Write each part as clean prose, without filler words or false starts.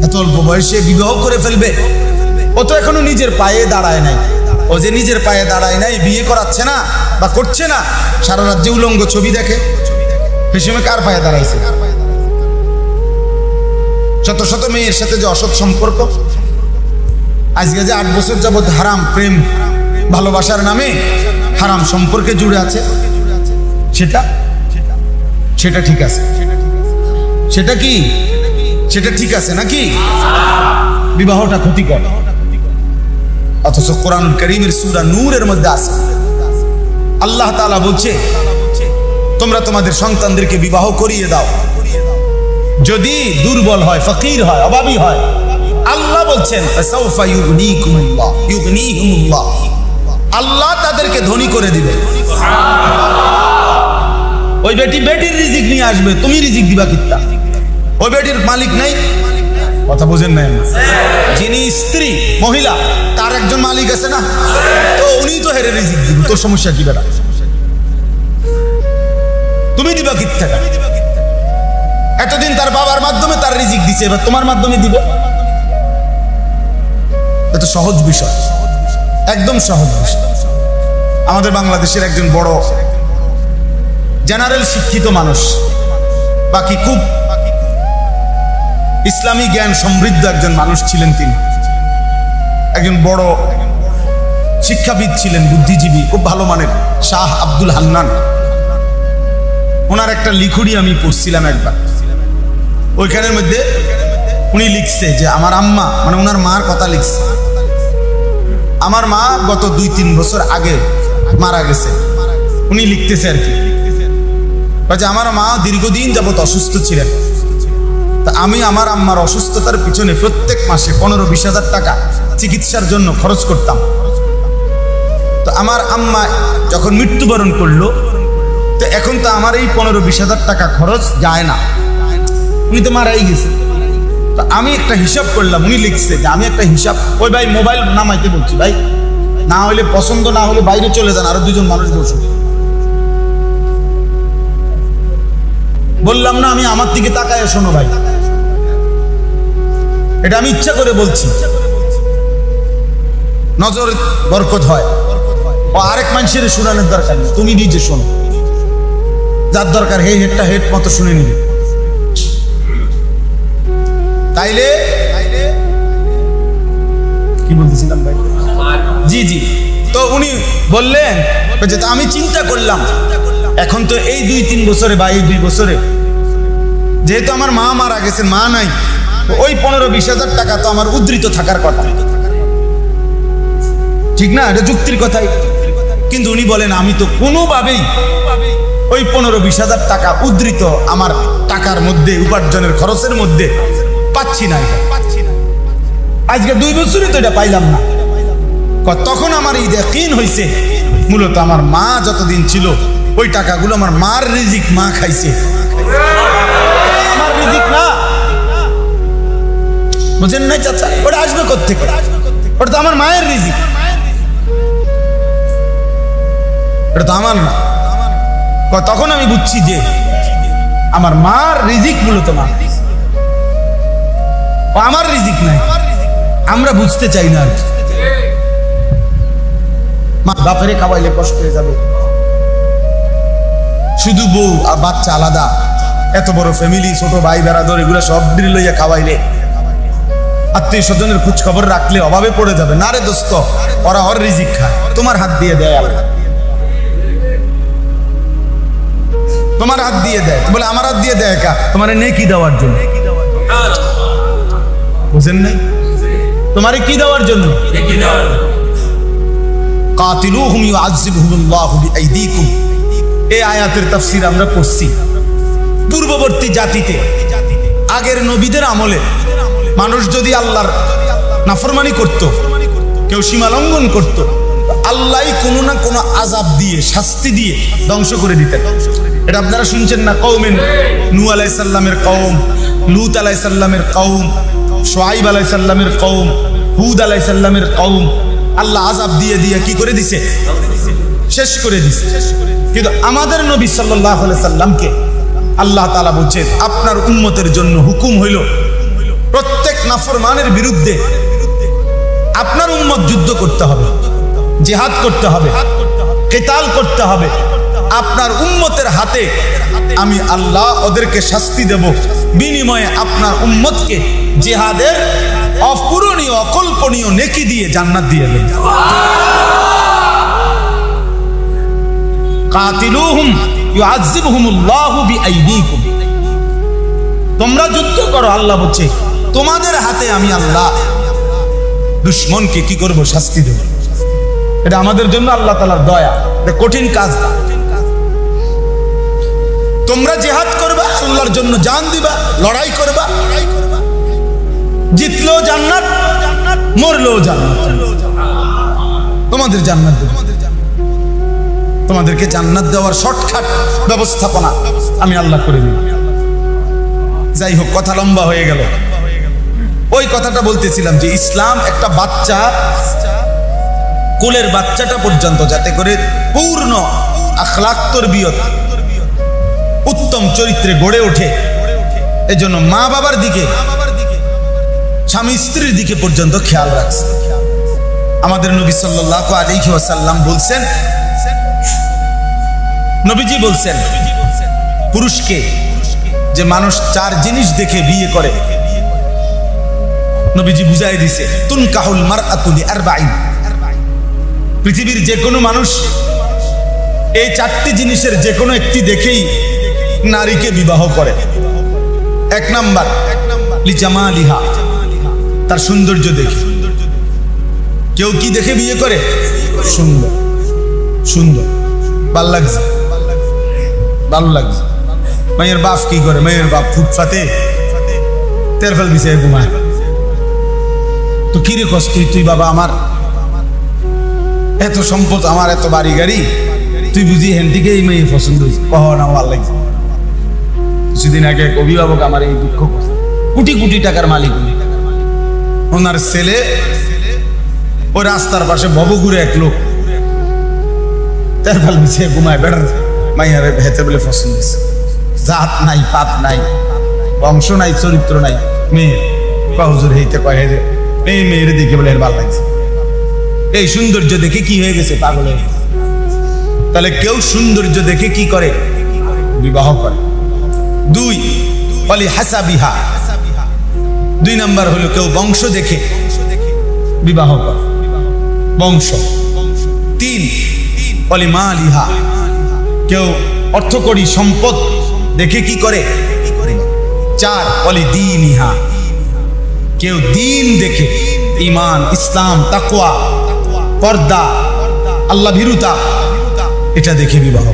এত অল্প বয়সে বিবাহ করে ফেলবে? ও তো এখনো নিজের পায়ে দাঁড়ায় নাই। ও যে নিজের পায়ে দাঁড়ায় নাই, বিয়ে করাচ্ছে না বা করছে না, সারা রাজ্যে উলঙ্গ ছবি দেখে, সে সময় কার পায়ে দাঁড়াইছে? শত শত মেয়ের সাথে যে অসৎ সম্পর্ক, আজকে যে 8 বছর যাবৎ হারাম প্রেম ভালোবাসার নামে হারাম সম্পর্কে জুড়ে আছে, সেটা ঠিক আছে? সেটা কি? সেটা ঠিক আছে নাকি? বিবাহটা ক্ষতিকর। অথচ কোরআনুল কারীমের সূরা নূরের মধ্যে আছে, আল্লাহ তাআলা বলছে তোমরা তোমাদের সন্তানদেরকে বিবাহ করিয়ে দাও যদি দুর্বল হয়, ফকির হয়, অভাবী হয়। আল্লাহ বলছেন ফাসাউফা ইউগনিহিমুল্লাহ, আল্লাহ তাদেরকে ধনী করে দিবে। ওই বেটির রিজিক নিয়ে আসবে, তুমি রিজিক দিবা কিত্তা? ওই বেটির মালিক নাই, কথা বুঝেন নাই? যিনি স্ত্রী মহিলা, তার একজন মালিক আছে না, তো উনি তো হেরে রিজিক দিবে। তোর সমস্যা কি বেটা? তুমি দিবা কিত্তা? এতদিন তার বাবার মাধ্যমে তার রিজিক দিছে, এবার তোমার মাধ্যমে দিবে। এটা সহজ বিষয়, একদম সহজ বিষয়। আমাদের বাংলাদেশের একজন বড় জেনারেল শিক্ষিত মানুষ, বাকি খুব ইসলামী জ্ঞান সমৃদ্ধ একজন মানুষ ছিলেন। তিনি একজন বড় শিক্ষাবিদ ছিলেন, বুদ্ধিজীবী, খুব ভালো মানের, শাহ আব্দুল হান্নান। ওনার একটা লিখুড়ি আমি পড়ছিলাম একবার, ওইখানের মধ্যে উনি লিখছে যে আমার আম্মা, মানে ওনার মার কথা লিখছে, আমার মা গত 2-3 বছর আগে মারা গেছে। উনি লিখতেছে আর কি, আমার মা দীর্ঘদিন যাবত অসুস্থ ছিলেন। তা আমি আমার আম্মার অসুস্থতার পিছনে প্রত্যেক মাসে 15-20 হাজার টাকা চিকিৎসার জন্য খরচ করতাম। তো আমার আম্মা যখন মৃত্যুবরণ করলো, তো এখন তো আমার এই 15-20 হাজার টাকা খরচ যায় না, উনি তো মারাই গেছে। তো আমি একটা হিসাব করলাম, উনি লিখছে যে আমি একটা হিসাব, ওই ভাই মোবাইল নামাইতে বলছি, ভাই না হলে পছন্দ না হলে বাইরে চলে যান, আরো 2জন মানুষ বসুন। বললাম না আমি, আমার দিকে তাকায় শোনো ভাই, এটা আমি ইচ্ছা করে বলছি, নজর বরকত হয়। ও আরেক মানুষের শুনানোর দরকার নেই, তুমি নিজে শোনো, যার দরকার হে হেডটা হেড মতো শুনে নিবে। তাইলে কি বলতেছিলাম ভাই? জি, তো উনি বললেন যে আমি চিন্তা করলাম এখন তো এই 2-3 বছরে বা এই 2 বছরে যেহেতু আমার মা মারা গেছেন, মা নাই, ওই 15-20 হাজার টাকা তো আমার উদ্ধৃত থাকার কথা, ঠিক না? এটা যুক্তির কথাই। কিন্তু উনি বলেন আমি তো কোনোভাবেই ওই 15-20 হাজার টাকা উদ্ধৃত আমার টাকার মধ্যে, উপার্জনের খরচের মধ্যে পাচ্ছি না। আজকে 2 বছরে তো এটা পাইলাম না। তখন আমার ইয়াকিন হইছে মূলত আমার মা যতদিন ছিল ওই টাকাগুলো আমার মার রিজিক, মা খাইছে, আমার রিজিক না। বুঝেন নাই চাচা? ওটা আসবে কোত্থেকে? ওটা তো আমার মায়ের রিজিক, এটা তো আমার না। তখন আমি বুঝছি যে আমার মার রিজিক মূলত মা, আমার রিজিক নাই। আমরা বুঝতে চাই না, মা বাপেরে খাওয়াইলে কষ্ট হয়ে যাবে, শুধু বউ আর বাচ্চা আলাদা, এত বড় ফ্যামিলি, ছোট ভাই বেড়াদর এগুলো সব লইয়া খাওয়াইলে, আত্মীয় স্বজনের খোঁজ খবর রাখলে অভাবে পড়ে যাবে। না রে দোস্ত, ওরা ওর রিজিক খায়, তোমার হাত দিয়ে দেয় আল্লাহ, তোমার হাত দিয়ে দেয়। বলে আমার হাত দিয়ে দেয় কা? তোমার নেকি দেওয়ার জন্য। বুঝেন নাই? তোমার কি দেওয়ার জন্য? কাতিলুহুম ইউআযিবুহুমুল্লাহু বিআইদিকুম। এই আয়াতের তাফসীর আমরা পড়ছি। পূর্ববর্তী জাতিতে, আগের নবীদের আমলে মানুষ যদি আল্লাহর নাফরমানি করত, কেউ সীমা লঙ্ঘন করত, আল্লাহই কোনো না কোনো আযাব দিয়ে, শাস্তি দিয়ে ধ্বংস করে দিতেন। এটা আপনারা শুনছেন না? কওমে নূহ আলাইহিস সালামের কওম, লূত আলাইহিস সালামের কওম, শুআইব আলাইহিস সালামের কওম, হুদ আলাইহিস সালামের কওম, আল্লাহ আযাব দিয়ে দিয়ে কি করে দিছে? শেষ করে দিছে। কিন্তু আমাদের নবী সাল্লাল্লাহু আলাইহি সাল্লামকে আল্লাহ তাআলা বলছেন আপনার উম্মতের জন্য হুকুম হইল প্রত্যেক নাফরমানের বিরুদ্ধে আপনার উম্মত যুদ্ধ করতে হবে, জিহাদ করতে হবে, কিতাল করতে হবে। আপনার উম্মতের হাতে আমি আল্লাহ ওদেরকে শাস্তি দেব, বিনিময়ে আপনার উম্মতকে জিহাদের অপূরণীয় অকল্পনীয় নেকি দিয়ে জান্নাত দিয়ে দেব। কাতিলুহুম ইউআযিবুহুমুল্লাহু বিআইদিকুম, তোমরা যুদ্ধ করো, আল্লাহ বলছে তোমাদের হাতে আমি আল্লাহ দুশমনকে কি করব, শাস্তি দেব। এটা আমাদের জন্য আল্লাহ তাআলার দয়া, এটা কঠিন কাজ না। তোমরা জিহাদ করবা, আল্লাহর জন্য জান দিবা, লড়াই করবা, জিতলেও জান্নাত, মরলেও জান্নাত। তোমাদের জান্নাত দেব, তোমাদেরকে জান্নাত দেওয়ার শর্টকাট ব্যবস্থাপনা আমি আল্লাহ করে দিই। যাই হোক, কথা লম্বা হয়ে গেল। ওই কথাটা বলতেছিলাম যে ইসলাম একটা বাচ্চা, কোলের বাচ্চাটা পর্যন্ত যাতে করে পূর্ণ আখলাক তরবিয়ত, উত্তম চরিত্রে গড়ে ওঠে, এজন্য মা বাবার দিকে, স্বামী স্ত্রীর দিকে পর্যন্ত খেয়াল রাখছে। আমাদের নবী সাল্লাল্লাহু আলাইহি ওয়াসাল্লাম বলছেন, নবীজি বলছেন পুরুষকে যে মানুষ 4 জিনিস দেখে বিয়ে করে, নবীজি বুঝাই দিছে তুনকাহুল মারআতু লিআরবাঈন। পৃথিবীর যে কোনো মানুষ এই 4টি জিনিসের যে কোনো একটি দেখেই নারীকে বিবাহ করে। 1 নাম্বার লিজামালিহা, তার সৌন্দর্য দেখে। কেউ কি দেখে বিয়ে করে? সুন্দর, সুন্দর, ভালো লাগছে, ভালো লাগছে। মেয়ের বাপ কি করে? মেয়ের বাপ ফুটপাতে তেরফাল বিছায় ঘুমায়। তো কিরে কষ্ট, তুই বাবা আমার এত সম্পদ, আমার এত বাড়ি গাড়ি, তুই বুঝি হেন থেকে এই মেয়ে পছন্দ হয়েছে? কহ না, ভালো লাগছে। কিছুদিন আগে এক অভিভাবক আমার এই দুঃখ করছে, কোটি কোটি টাকার মালিক, ওনার ছেলে ওই রাস্তার পাশে ভবঘুরে এক লোক তেরফাল বিছায় ঘুমায়, বেড়ার মাইয়ার হেতে বলে পছন্দ হয়েছে। জাত নাই, পাত নাই, বংশ নাই, চরিত্র নাই, মেয়ে হুজুর হইতে কয় এই মেয়ের দিকে বলে এর ভালো লাগছে। এই সৌন্দর্য দেখে কি হয়ে গেছে? পাগল হয়ে গেছে। তাহলে কেউ সৌন্দর্য দেখে কি করে? বিবাহ করে। 2 ওয়ালি হাসাবিহা, 2 নাম্বার হলো কেউ বংশ দেখে বিবাহ করে, বংশ। 3 ওয়ালি মালিহা, কেউ অর্থকড়ি সম্পদ দেখে কি করে? 4 ওয়ালি দীনিহা, কেউ দিন দেখে, ঈমান, ইসলাম, তাকওয়া, পর্দা, আল্লাহ ভীরুতা, এটা দেখে বিবাহ।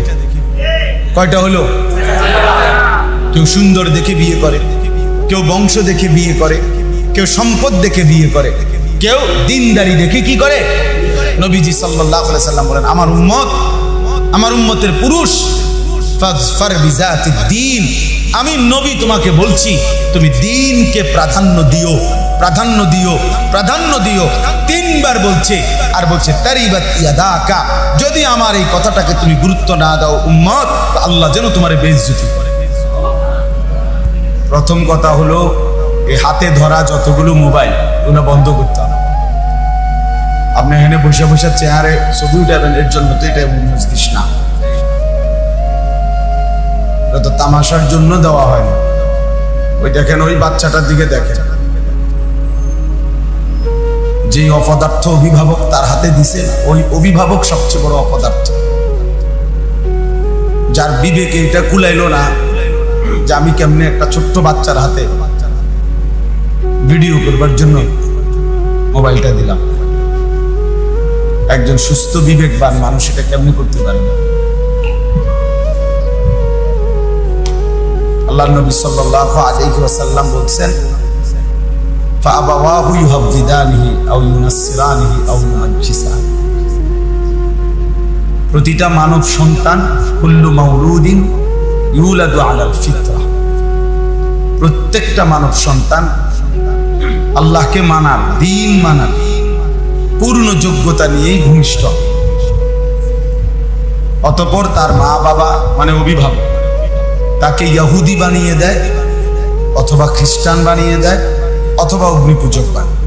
কয়টা হলো? কেউ সুন্দর দেখে বিয়ে করে, কেউ বংশ দেখে বিয়ে করে, কেউ সম্পদ দেখে বিয়ে করে, কেউ দিনদারি দেখে কি করে? নবীজি সাল্লাল্লাহু আলাইহি সাল্লাম বলেন আমার উম্মত, আমার উম্মতের পুরুষ ফাজফার বিজাতিদ দ্বীন, আমি নবী তোমাকে বলছি তুমি দ্বীনকে প্রাধান্য দিও, প্রাধান্য দিও, প্রাধান্য দিও। 3 বার বলছে, আর বলছে তারিবাত ইয়াদাকা, যদি আমার এই কথাটাকে তুমি গুরুত্ব না দাও উম্মত, আল্লাহ যেন তোমার বেইজ্জতি করে। প্রথম কথা হলো এই হাতে ধরা যতগুলো মোবাইল, ওগুলো বন্ধ করতে হবে। আপনি এখানে বসে বসে চেয়ারে ছবি উঠাবেন, এর জন্য তো এটা মজলিস না, এটা তো তামাশার জন্য দেওয়া হয় না। ওই দেখেন, ওই বাচ্চাটার দিকে দেখেন, যে অপদার্থ অভিভাবক তার হাতে দিছে, ওই অভিভাবক সবচেয়ে বড় অপদার্থ। যার বিবেকে এটা কুলাইলো না যে আমি কেমনে একটা ছোট্ট বাচ্চার হাতে ভিডিও করবার জন্য মোবাইলটা দিলাম। একজন সুস্থ বিবেকবান মানুষ এটা কেমনে করতে পারে না। আল্লাহ নবী সাল্লাল্লাহু আলাইহি ওয়াসাল্লাম বলছেন ফাআবাওয়াহু ইউহাব্বিদানিহি আও ইউনাসসিরানিহি আও ইউমাজ্জিসানি, প্রতিটা মানব সন্তান কুল্লু মাউলুদিন ইউলাদু আলাল ফিতরা, প্রত্যেকটা মানব সন্তান আল্লাহকে মানার, দ্বীন মানার পূর্ণ যোগ্যতা নিয়েই ভূমিষ্ঠ। অতঃপর তার মা বাবা মানে অভিভাবক তাকে ইহুদি বানিয়ে দেয় অথবা খ্রিস্টান বানিয়ে দেয় অথবা অগ্নিপূজক বানায়।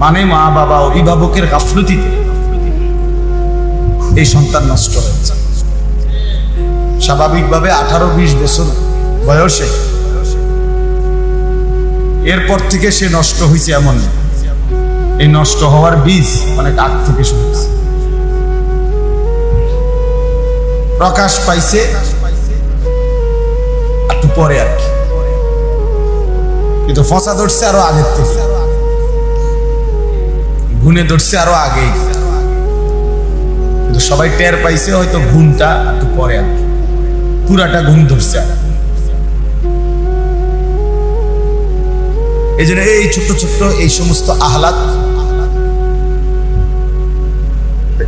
মানে মা বাবা অভিভাবকের গাফলতিতে এই সন্তান নষ্ট হয়েছে। স্বাভাবিকভাবে 18-20 বছর বয়সে, এরপর থেকে সে নষ্ট হয়েছে এমন না। এই নষ্ট হওয়ার বীজ অনেক আগ থেকে শুরু হয়েছে। প্রকাশ পাইছে একটু পরে আর কি, কিন্তু ফসা ধরছে আরো আগের থেকে, গুণে ধরছে আরো আগেই, কিন্তু সবাই টের পাইছে হয়তো গুণটা একটু পরে আর কি, পুরাটা গুণ ধরছে। এই জন্য এই ছোট্ট ছোট্ট এই সমস্ত আহ্লাদ,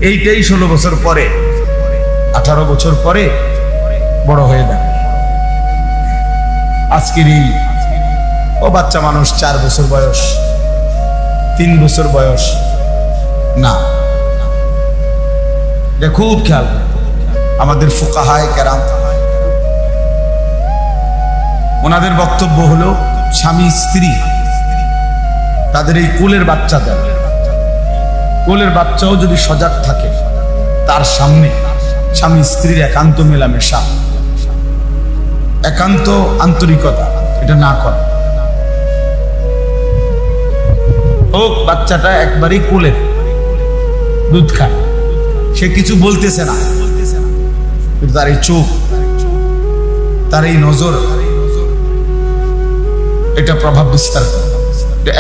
এইটাই 16 বছর পরে 18 বছর পরে বড় হয়ে যায়। আজকের এই ও বাচ্চা মানুষ 4 বছর বয়স, 3 বছর বয়স না, এটা খুব খেয়াল। আমাদের ফুকাহায়ে কেরাম ওনাদের বক্তব্য হলো স্বামী স্ত্রী তাদের এই কোলের বাচ্চা দেয়, কোলের বাচ্চাও যদি সজাগ থাকে, তার সামনে স্বামী স্ত্রীর একান্ত মেলামেশা, একান্ত আন্তরিকতা এটা না করে। হোক বাচ্চাটা একবারই কোলের দুধ খায়, সে কিছু বলতেছে না, কিন্তু তার এই চোখ, তার এই নজর, এটা প্রভাব বিস্তার করে।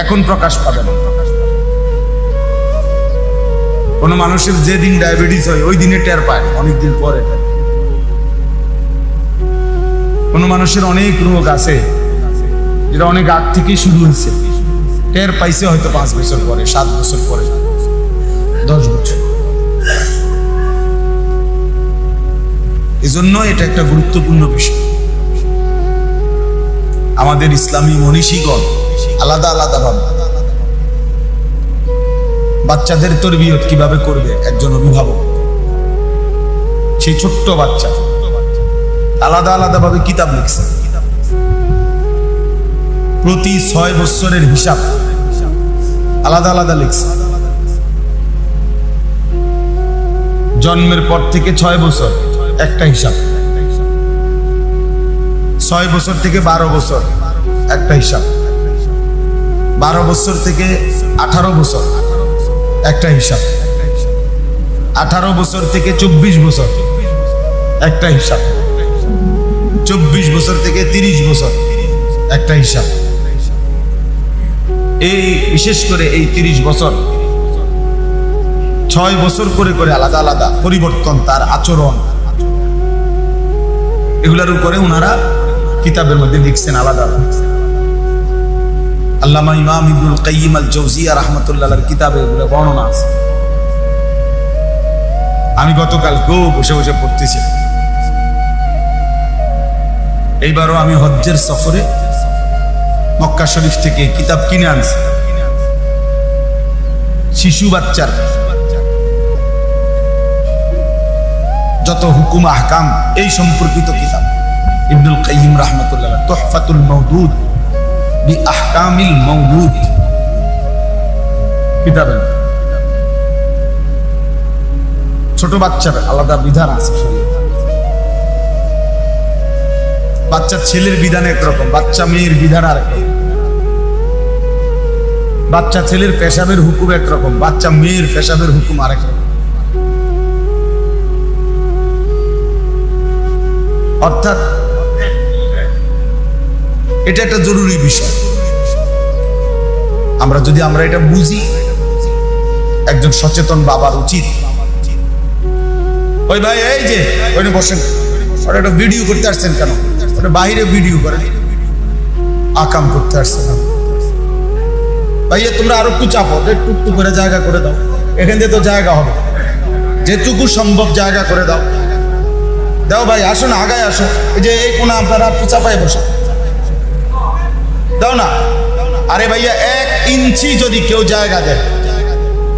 এখন প্রকাশ পাবে না। কোন মানুষের যেদিন ডায়াবেটিস হয় ওই দিনে টের পায়, অনেকদিন পরে। কোন মানুষের অনেক রোগ আছে যেটা অনেক আগ থেকেই শুরু হয়েছে, টের পাইছে হয়তো 5 বছর পরে, 7 বছর পরে, 10 বছর। এজন্য এটা একটা গুরুত্বপূর্ণ বিষয়। আমাদের ইসলামী মনীষীগণ আলাদা আলাদা ভাবে বাচ্চাদের তরবিয়ত কিভাবে করবে একজন অভিভাবক, সেই ছোট্ট বাচ্চা আলাদা আলাদা ভাবে কিতাব লিখছে। প্রতি 6 বছরের হিসাব আলাদা আলাদা লিখছে। জন্মের পর থেকে 6 বছর একটা হিসাব, 6 বছর থেকে 12 বছর একটা হিসাব, 12 বছর থেকে 18 বছর একটা হিসাব, 18 বছর থেকে 24 বছর একটা হিসাব, 24 বছর থেকে 30 বছর একটা হিসাব। এই বিশেষ করে এই 30 বছর 6 বছর করে করে আলাদা আলাদা পরিবর্তন, তার আচরণ, এগুলোর উপরে ওনারা কিতাবের মধ্যে লিখছেন আলাদা আলাদা। আল্লামা ইমাম ইবনুল কাইয়িম আল জাওজিয়া রাহমাতুল্লাহর কিতাবে এগুলো বর্ণনা আছে। আমি গতকালকেও বসে বসে পড়তেছি। এইবারও আমি হজ্জের সফরে মক্কা শরীফ থেকে কিতাব কিনে আনছি, শিশু বাচ্চার যত হুকুম আহকাম এই সম্পর্কিত কিতাব, ইবনুল কাইয়িম রাহমাতুল্লাহ তুহফাতুল মাওদুদ বি আহকামিল মাওলুদ কিতাবে। ছোট বাচ্চার আলাদা বিধান আছে। বাচ্চা ছেলের বিধান একরকম, বাচ্চা মেয়ের বিধান আরেক রকম। বাচ্চা ছেলের পেশাবের হুকুম একরকম, বাচ্চা মেয়ের পেশাবের হুকুম আরেক রকম। অর্থাৎ এটা একটা জরুরি বিষয়। আমরা এটা বুঝি, একজন সচেতন বাবার উচিত, ওই ভাই এই যে ওইটা বসেন, ওরা একটা ভিডিও করতে আসছেন কেন, ওটা বাইরে ভিডিও করে আকাম করতে আসছে না ভাইয়া, তোমরা আরো একটু চাপো, একটু করে জায়গা করে দাও, এখান দিয়ে তো জায়গা হবে, যেটুকু সম্ভব জায়গা করে দাও, দাও ভাই, আসো না, আগায় আসো, এই যে এই কোনা আপনারা একটু চাপাই বসে দাও না। আরে ভাইয়া 1 ইঞ্চি যদি কেউ জায়গা দেয়,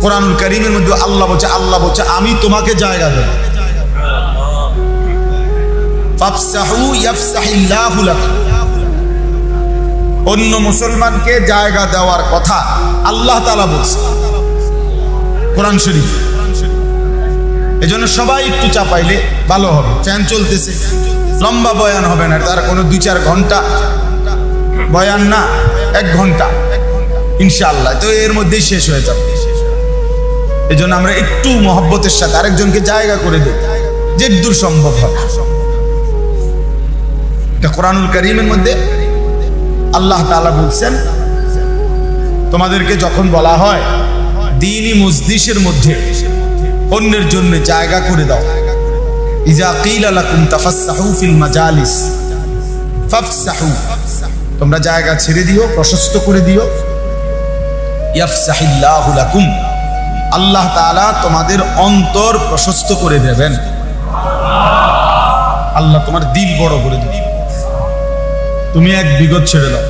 কোরআনুল কারীমের মধ্যে আল্লাহ বলছে আমি তোমাকে জায়গা দেব। ফাফসাহু ইয়াফসাহিল্লাহু লাকুম, অন্য মুসলমানকে জায়গা দেওয়ার কথা আল্লাহ তাআলা বলছে কোরআন শরীফ। এজন্য সবাই একটু চাপাইলে ভালো হবে। ফ্যান চলতেছে, লম্বা বয়ান হবে না, তার কোনো 2-4 ঘন্টা বয়ান না, 1 ঘন্টা ইনশাআল্লাহ, তো এর মধ্যেই শেষ হয়ে যাবে। এজন্য আমরা একটু মহব্বতের সাথে আরেকজনকে জায়গা করে দিই, যেদূর সম্ভব হয়। এটা কোরআনুল কারীমের মধ্যে আল্লাহ তাআলা বলছেন, তোমাদেরকে যখন বলা হয় দ্বীনি মজলিসের মধ্যে অন্যের জন্য জায়গা করে দাও, ইজা কিলা লাকুম তাফাসসাহু ফিল মাজালিস ফাফসাহু, তোমরা জায়গা ছেড়ে দিও, প্রশস্ত করে দিও। ইয়াফসাহিল্লাহু লাকুম, আল্লাহ তাআলা তোমাদের অন্তর প্রশস্ত করে দেবেন। আল্লাহ তোমার দিল বড় করে দেবে। তুমি এক বিগত ছেড়ে দাও।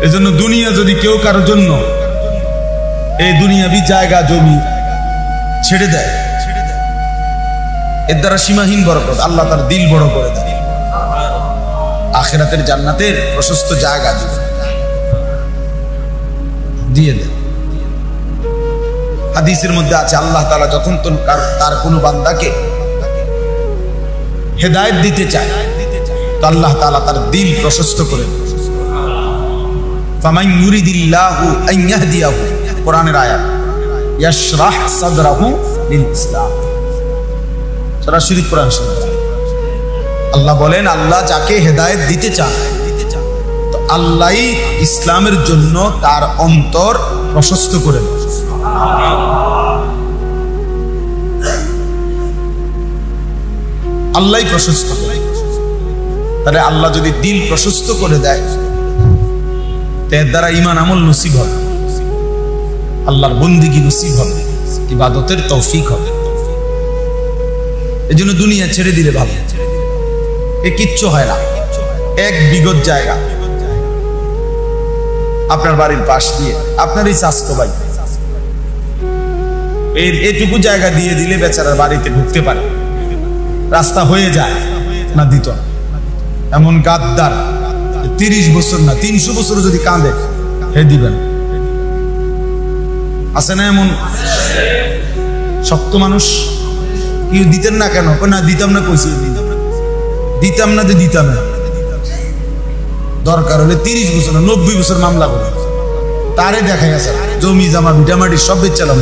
এজন্য দুনিয়া যদি কেউ কারোর জন্য এই দুনিয়াবি জায়গা জমি ছেড়ে দেয়, এর দ্বারা সীমাহীন বরকত, আল্লাহ তার দিল বড় করে দেয়, আখিরাতের জান্নাতের প্রশস্ত জায়গা দিয়ে দেয়। হাদিসের মধ্যে আছে আল্লাহ তাআলা যখন তার কোনো বান্দাকে হেদায়েত দিতে চায়, তো আল্লাহ তাআলা তার দিল প্রশস্ত করে দেয়। ফামান ইউরিদিল্লাহু আন ইয়াহদিয়াহু, কোরআনের আয়াত, ইয়াশরাহ সাদরাহু লিল ইসলাম, সরাসরি কোরআন শরীফ। আল্লাহ বলেন, আল্লাহ যাকে হেদায়েত দিতে চান, তো আল্লাহই ইসলামের জন্য তার অন্তর প্রশস্ত করে দেন। আল্লাহই প্রশস্ত করে। তাহলে আল্লাহ যদি দিল প্রশস্ত করে দেয়, এর দ্বারা ঈমান আমল নসিব হবে, আল্লাহর বন্দেগী নসিব হবে, ইবাদতের তৌফিক হবে। এজন্য দুনিয়া ছেড়ে দিলে ভালো, এ কিচ্ছু হয় না। এক বিগত জায়গা আপনার বাড়ির পাশ দিয়ে, আপনারই চাচতো ভাই, এটুকু জায়গা দিয়ে দিলে বেচারার বাড়িতে ঢুকতে পারে, রাস্তা হয়ে যায় না, দিত না। এমন গাদ্দার 30 বছর না 300 বছর যদি কাঁদে, হে দিবেন। আছে না এমন শক্ত মানুষ? কি দিতেন না কেন? না দিতাম না, কইছি দিতাম না, তো দিতাম না। দরকার হলে 30 বছর না 90 বছর মামলা করে তারে দেখাই আছে, জমি জামা ভিটামাটি সব বেচালাম,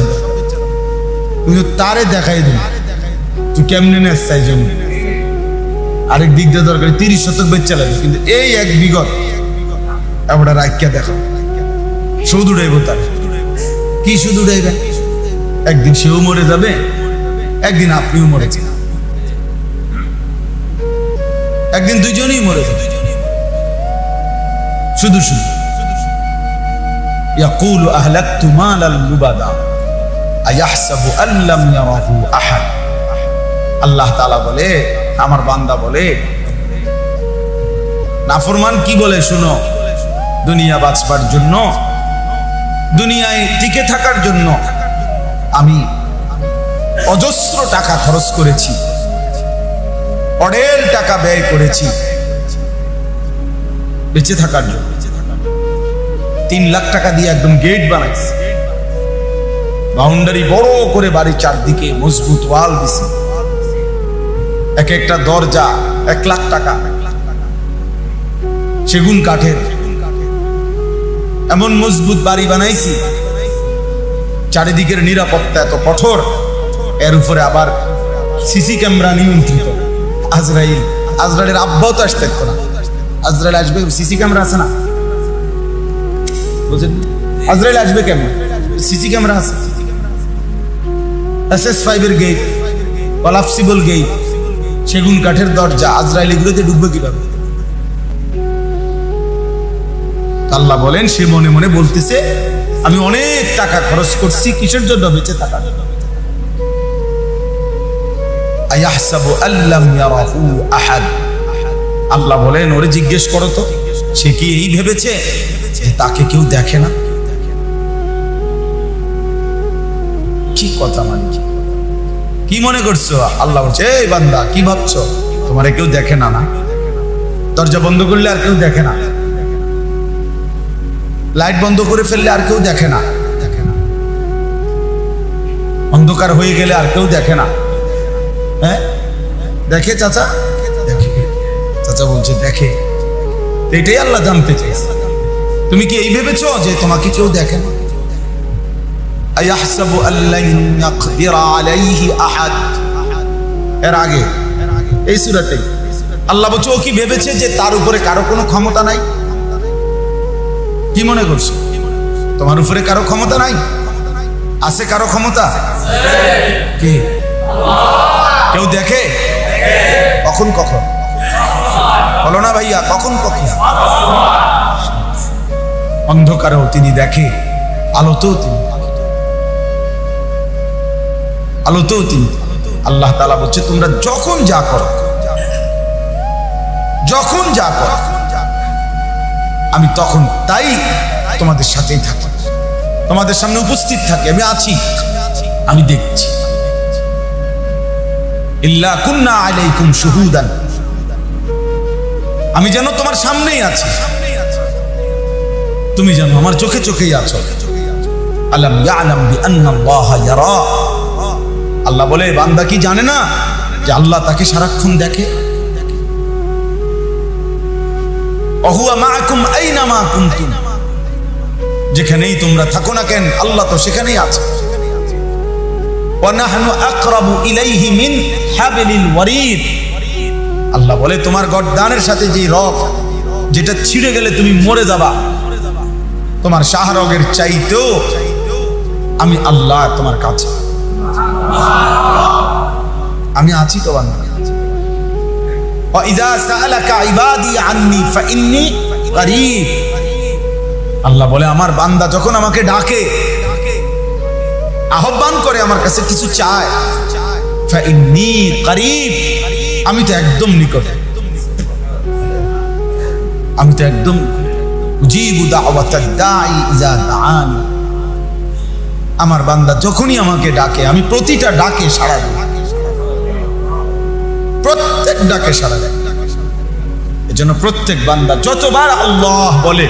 কিন্তু তারে দেখাই দিন তুই কেমনে নেস চাই জমি। আরেক দিক দিয়ে দরকার 30 শতক বেচালাবি, কিন্তু এই এক বিগত এবার রাখিয়া দেখা শুধু উড়াইব। তার কি শুধু উড়াইবেন? একদিন সেও মরে যাবে, একদিন আপনিও মরে যাবেন, একদিন দুইজনই মরে যাবে। শুধু শুধু ইয়াকুলু আহলাকতু মালাল লুবাদা আয়াহসাবু আল্লাম ইয়ারাহু আহাদ। আল্লাহ তাআলা বলে, আমার বান্দা বলে, নাফরমান কি বলে শুনো, দুনিয়া বাঁচবার জন্য, দুনিয়ায় টিকে থাকার জন্য আমি অজস্র টাকা খরচ করেছি, অঢেল টাকা ব্যয় করেছি বেঁচে থাকার জন্য। 3 লাখ টাকা দিয়ে একদম গেট বানাইছি, বাউন্ডারি বড় করে, বাড়ির চারদিকে মজবুত ওয়াল দিছি, এক একটা দরজা 1 লাখ টাকা, সেগুন কাঠের এমন মজবুত বাড়ি বানাইছি, চারিদিকের নিরাপত্তা এত কঠোর, এর উপরে আবার সিসি ক্যামেরা নিয়ন্ত্রিত। আজরাইলের আব্বাও তো আসতে পারতো না, আজরাইল আসবে, সিসি ক্যামেরা আছে না, বুঝলেন? আজরাইল আসবে কেমন? সিসি ক্যামেরা আছে, SS5 এর গেট, কলাপসিবল গেট, সেগুন কাঠের দরজা, আজরাইল এগুলোতে ঢুকবে কিভাবে? আল্লাহ বলেন, সে মনে মনে বলতেছে আমি অনেক টাকা খরচ করছি, কিসের জন্য? বেঁচে থাকার জন্য। আয়াহসাবু আল্লাম ইয়ারাহু আহাদ। আল্লাহ বলেন, ওরে জিজ্ঞেস করো তো, সে কি এই ভেবেছে যে তাকে কেউ দেখে না? কি কথা, মানে কি মনে করছো? আল্লাহ বলছে, এই বান্দা কি ভাবছো, তোমারে কেউ দেখে না? না, দরজা বন্ধ করলে আর কেউ দেখে না, লাইট বন্ধ করে ফেললে আর কেউ দেখে না, অন্ধকার হয়ে গেলে আর কেউ দেখে না। হ্যাঁ দেখে চাচা, দেখে। চাচা বলছে দেখে। এটাই আল্লাহ জানতে চাইছে। তুমি কি এই ভেবেছো যে তোমাকে কেউ দেখে না? আয়াহসাবু আল্লান ইয়াকদিরা আলাইহি আহাদ, এর আগে এই সূরাতে আল্লাহ বলছে ও কি ভেবেছে যে তার উপরে কারো কোনো ক্ষমতা নাই? কি মনে করছো তোমার উপরে কারো ক্ষমতা নাই? আছে কারো ক্ষমতা? কি কেউ দেখে? কখন কখন বলো না ভাইয়া, কখন কখন? অন্ধকারেও তিনি দেখে, আলোতেও তিনি, আলোতেও তিনি। আল্লাহ তাআলা বলছে তোমরা যখন যা করো, যখন যা করো আমি তখন তাই তোমাদের সাথেই থাকি, তোমাদের সামনে উপস্থিত থাকি, আমি আছি, আমি দেখছি। ইল্লা কুন্না আলাইকুম শুহুদান, আমি যেন তোমার সামনেই আছি, তুমি যেন আমার চোখে চোখেই আছো। আলাম ইয়ালাম বিআন্নাল্লাহা ইয়ারা, আল্লাহ বলে বান্দা কি জানে না যে আল্লাহ তাকে সারাক্ষণ দেখে? ওহুয়া মাআকুম আইনামা কুনতুম, যেখানেই তোমরা থাকো না কেন আল্লাহ তো সেখানেই আছে। ওয়া নাহনু আকরাবু ইলাইহি মিন হাবলিল ওয়ারিদ, আল্লাহ বলে তোমার গর্দানের সাথে যে রগ যেটা ছিঁড়ে গেলে তুমি মরে যাবা, তোমার শাহরগের চাইতেও আমি আল্লাহ তোমার কাছে, আমি আছি তো বান্দা। ওয়া ইযা সাআলাকা ইবাদি আন্নী ফাইন্নী করিব, আল্লাহ বলে আমার বান্দা যখন আমাকে ডাকে, আহ্বান করে, আমার কাছে কিছু চায়, ফাইন্নী করিব, আমি তো একদম নিকট, আমি তো একদম উজিবু দাওয়াতাদ দাঈ ইযা দাআনি, আমার বান্দা যখনই আমাকে ডাকে আমি প্রতিটা ডাকে সাড়া দিই, প্রত্যেক ডাকে সাড়া দেয়। এজন্য প্রত্যেক বান্দা যতবার আল্লাহ বলে,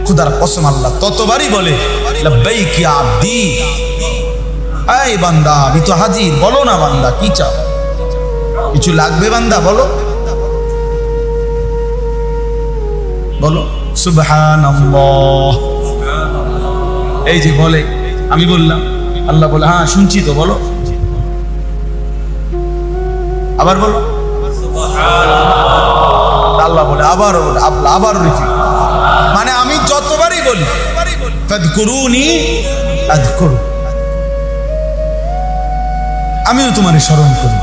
খুদার কসম আল্লাহ ততবারই বলে লাব্বাইক ইয়া আবদি, এই বান্দা আমি তো হাজির, বলো না বান্দা কি চাও, কিছু লাগবে বান্দা বলো, বলো সুবহানাল্লাহ। এই যে বলে, আমি বললাম, আল্লাহ বলে হ্যাঁ শুনছি তো, বলো, আবার বলো সুবহানাল্লাহ। আল্লাহ বলে আবারও বলে, আবারও রিপিট, মানে আমি যতবারই বলি ফাযকুরুনি আযকুরু, আমিও তোমার স্মরণ করি।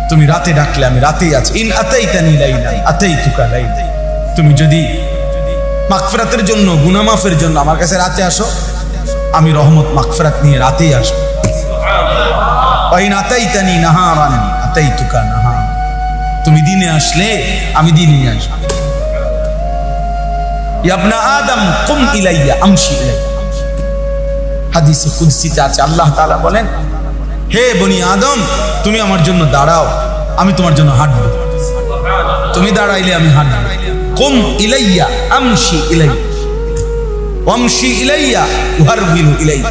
তুমি রাতে ডাকলে আমি রাতেই আছি। ইন আতাইতানি লাইলান আতাইতুকা লাইলা, তুমি যদি মাগফিরাতের জন্য, গুনাহ মাফের জন্য আমার কাছে রাতে আসো, আমি রহমত মাগফিরাত নিয়ে রাতেই আসবো। ওয়া ইন আতাইতানি নাহারান আতাইতুকা নাহার, তুমি দিনে আসলে আমি দিনেই আসবো। ইয়া ইবনা আদম কুম ইলাইয়া আমশি ইলাইয়া, হাদিসে কুদসিতে আছে, আল্লাহ তাআলা বলেন হে বনি আদম তুমি আমার জন্য দাঁড়াও, আমি তোমার জন্য হাঁটবো, তুমি দাঁড়াইলে আমি হাঁটবো। কুম ইলাইয়া আমশি ইলাইয়া ওয়ামশি ইলাইয়া উহারবিলু ইলাইকা,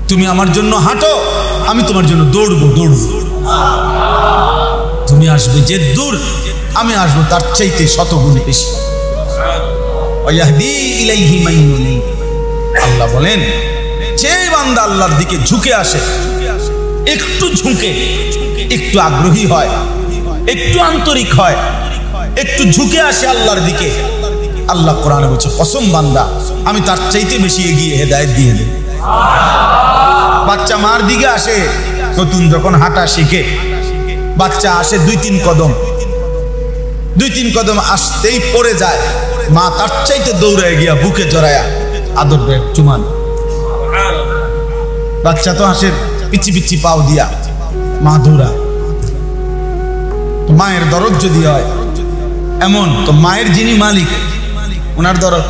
তুমি আমার জন্য হাঁটো, আমি তোমার জন্য দৌড়বো। তুমি আসবে যে দূর, আমি আসবো তার চাইতে শতগুণ বেশি। ওয়াহদি ইলাইহি মান ইউনিব, আল্লাহ বলেন যে বান্দা আল্লাহর দিকে ঝুঁকে আসে, একটু ঝুঁকে, একটু আগ্রহী হয়, একটু আন্তরিক হয়, একটু ঝুঁকে আসে আল্লাহর দিকে, আল্লাহ কোরআনে বলছে কসম বান্দা আমি তার চাইতে বেশি এগিয়ে হেদায়েত দিয়ে দেব। বাচ্চা মার দিকে আসে, নতুন যখন হাঁটা শিখে, বাচ্চা আসে দুই তিন কদম আসতেই পড়ে যায়, মা তার চাইতে দৌড়ায় গিয়া বুকে জড়ায়া আদর দেয়, চুমান। বাচ্চা তো আসে পিচি পিচি পাও দিয়া, মা দৌড়ায়। মায়ের দরদ যদি হয় এমন, তো মায়ের যিনি মালিক ওনার দরদ।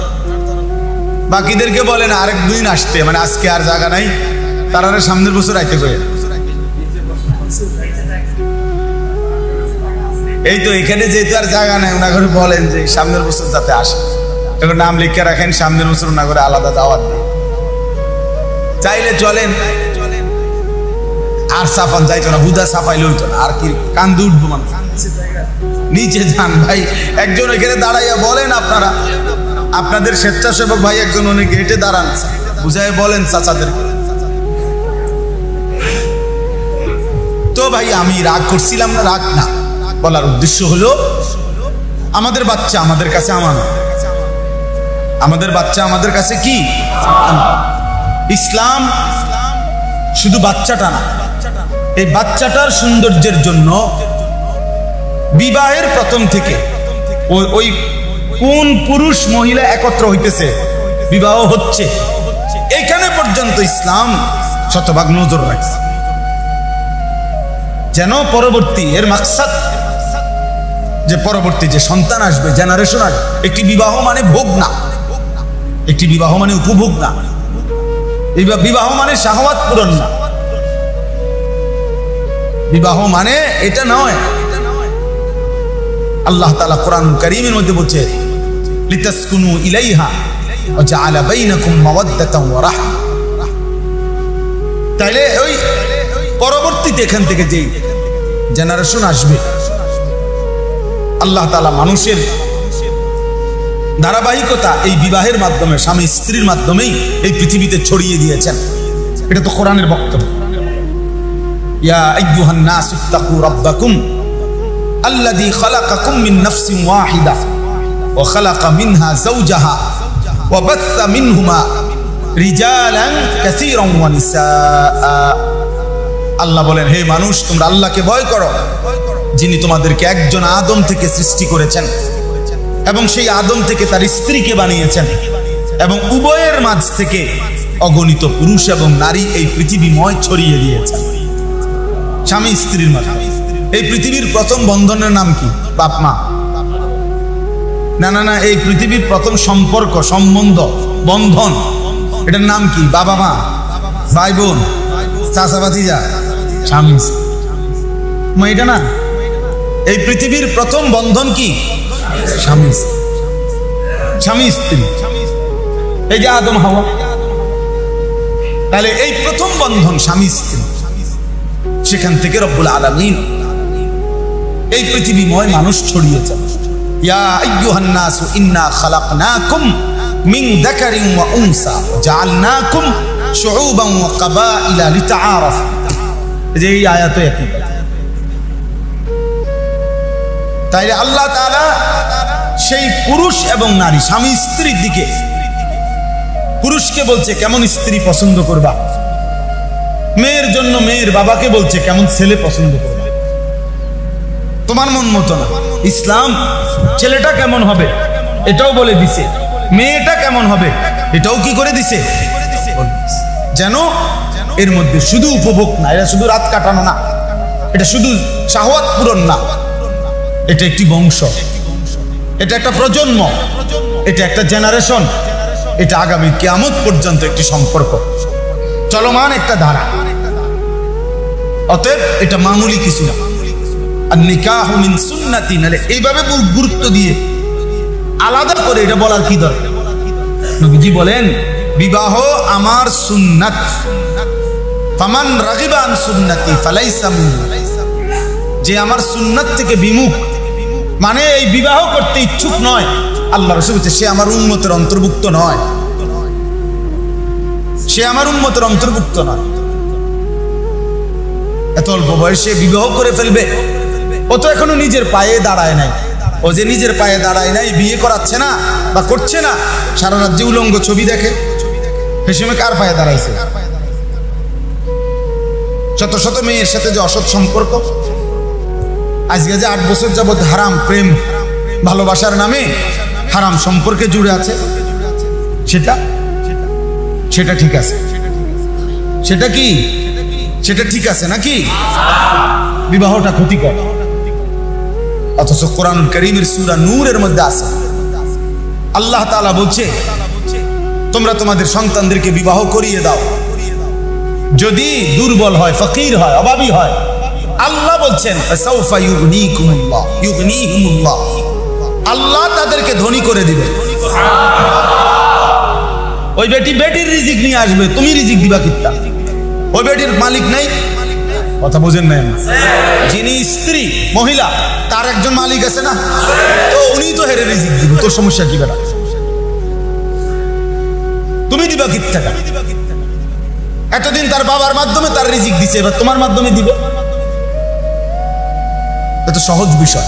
বাকিদেরকে বলেন আরেক দিন আসতে, মানে আজকে আর জায়গা নাই, তারা সামনের বছর আইতে করে। এই তো এখানে যেহেতু আর জায়গা নাই, ওনাকে বলেন যে সামনের বছর যাতে আসে। এখন নাম লিখে রাখেন, সামনের বছর না করে আলাদা দাওয়াত দেন, চাইলে চলেন। আর সাফান যাইতো না, হুদা সাফাইলে হইতো না, আর কি কান্দে উঠবো মানুষ। নিচে যান ভাই, একজন এখানে দাঁড়াইয়া বলেন, আপনারা আপনাদের স্বেচ্ছাসেবক ভাই একজন উনি গেটে দাঁড়ান, বুঝাই বলেন চাচাদের। তো ভাই আমি রাগ করছিলাম না, রাগ না, বলার উদ্দেশ্য হলো আমাদের বাচ্চা আমাদের কাছে আমানত, আমাদের বাচ্চা আমাদের কাছে কি? ইসলাম শুধু বাচ্চাটা না, এই বাচ্চাটার সৌন্দর্যের জন্য বিবাহের প্রথম থেকে ওই কোন পুরুষ মহিলা একত্র হইতেছে, বিবাহ হচ্ছে, এখানে পর্যন্ত ইসলাম শতভাগ নজর রাখছে, যেন পরবর্তী এর মাকসাদ যে পরবর্তী যে সন্তান আসবে, জেনারেশন আসবে, একটি বিবাহ মানে ভোগ না, একটি বিবাহ মানে উপভোগ না, বিবাহ মানে শাহওয়াত পূরণ না, বিবাহ মানে এটা নয়। আল্লাহ তাআলা কোরআনুল কারীমের মধ্যে বলছে লিতাসকুনু ইলাইহা ওয়া জাআলা বাইনাকুম মাওয়াদ্দাতান ওয়া রাহমা। তাইলে ওই পরবর্তীতে এখান থেকে যে জেনারেশন আসবে, আল্লাহ তাআলা মানুষের ধারাবাহিকতা এই বিবাহের মাধ্যমে, স্বামী স্ত্রীর মাধ্যমেই এই পৃথিবীতে ছড়িয়ে দিয়েছেন। এটা তো কোরআনের বক্তব্য। ইয়া আইয়ুহান নাস ইত্তাকু রাব্বাকুম আল্লাযী খালাকাকুম মিন নাফসিন ওয়াহিদা ওয়া খালাকা মিনহা যাওজাহা ওয়া বাসসা মিনহুমা রিজালান কাসীরান ওয়া নিসাআ। আল্লাহ বলেন, হে মানুষ, তোমরা আল্লাহকে ভয় করো, যিনি তোমাদেরকে একজন আদম থেকে সৃষ্টি করেছেন এবং সেই আদম থেকে তার স্ত্রীকে বানিয়েছেন, এবং উভয়ের মাঝ থেকে অগণিত পুরুষ এবং নারী এই পৃথিবীময় ছড়িয়ে দিয়েছেন। স্বামী স্ত্রীর মাঝে এই পৃথিবীর প্রথম বন্ধনের নাম কি? বাপ মা? না না না, এই পৃথিবীর প্রথম সম্পর্ক, সম্বন্ধ, বন্ধন, এটার নাম কি? বাবা মা, ভাই বোন, চাচা ভাতিজা, স্বামী মা, এটা না। এই পৃথিবীর প্রথম বন্ধন কি? স্বামী স্বামী স্ত্রী, এই যে আদম হাওয়া। তাহলে এই প্রথম বন্ধন স্বামী স্ত্রী, সেখান থেকে রব্বুল আলামিন এই পৃথিবীময় মানুষ ছড়িয়েছে। ইয়া আইয়ুহান নাসু ইন্না খালাকনাকুম মিন যাকারিন ওয়া উনসা জাআলনাকুম শুউবান ওয়া কাবাইলা লিতাআরাফু। যে এই আয়াতে একই। তাইলে আল্লাহ তাআলা সেই পুরুষ এবং নারী, স্বামী স্ত্রীর দিকে, পুরুষকে বলছে কেমন স্ত্রী পছন্দ করবা, মেয়ের জন্য মেয়ের বাবাকে বলছে কেমন ছেলে পছন্দ করবা। তোমার মন মতো না, ইসলাম ছেলেটা কেমন হবে এটাও বলে দিছে, মেয়েটা কেমন হবে এটাও কি করে দিছে, যেন এর মধ্যে শুধু উপভোগ না, এটা শুধু রাত কাটানো না, এটা শুধু শাহওয়াত পূরণ না, এটা একটি বংশ, এটা একটা প্রজন্ম, এটা একটা জেনারেশন, এটা আগামী কিয়ামত পর্যন্ত একটি সম্পর্ক, চলমান একটা ধারা। অতএব এটা মামুলি কিছু না। আর নিকাহু মিন সুন্নতি, নালে এইভাবে গুরুত্ব দিয়ে আলাদা করে এটা বলার কি দরকার? নবীজি বলেন, বিবাহ আমার সুন্নাত, ফামান রাগিবা আন সুন্নতি ফালাইসা মিন্নি। যে আমার সুন্নাত থেকে বিমুখ, মানে এই বিবাহ করতে ইচ্ছুক নয়, আল্লাহ রাসূল বলেছে সে আমার উম্মতের অন্তর্ভুক্ত নয়, সে আমার উম্মতের অন্তর্ভুক্ত নয়। এত অল্প বয়সে বিবাহ করে ফেলবে, ও তো এখনো নিজের পায়ে দাঁড়ায় নাই। ও যে নিজের পায়ে দাঁড়ায় নাই, বিয়ে করাচ্ছে না বা করছে না, সারা রাত যে উলঙ্গ ছবি দেখে, সে সময় কার পায়ে দাঁড়াইছে? শত শত মেয়ের সাথে যে অসৎ সম্পর্ক, আজকে যে 8 বছর যাবৎ হারাম প্রেম ভালোবাসার নামে হারাম সম্পর্কে জুড়ে আছে, সেটা সেটা ঠিক আছে? সেটা কি? সেটা ঠিক আছে নাকি? বিবাহটা ক্ষতিকর। অথচ কোরআনুল কারীমের সূরা নূরের মধ্যে আছে, আল্লাহ তাআলা বলছে তোমরা তোমাদের সন্তানদেরকে বিবাহ করিয়ে দাও যদি দুর্বল হয়, ফকির হয়, অভাবী হয়। আল্লাহ বলছেন আল্লাহ তাদেরকে ধনী করে দিবে। ওই বেটি বেটির রিজিক নিয়ে আসবে, তুমি রিজিক দিবা কিত্তা? ওই বেটির মালিক নাই, কথা বোঝেন নাই? যিনি স্ত্রী মহিলা তার একজন মালিক আছে না, তো উনি তো হেরে রিজিক দিবে, তোর সমস্যা কি বেটা? তুমি দিবা কিত্তা? এতদিন তার বাবার মাধ্যমে তার রিজিক দিছে, এবার তোমার মাধ্যমে দিবে। এটা সহজ বিষয়।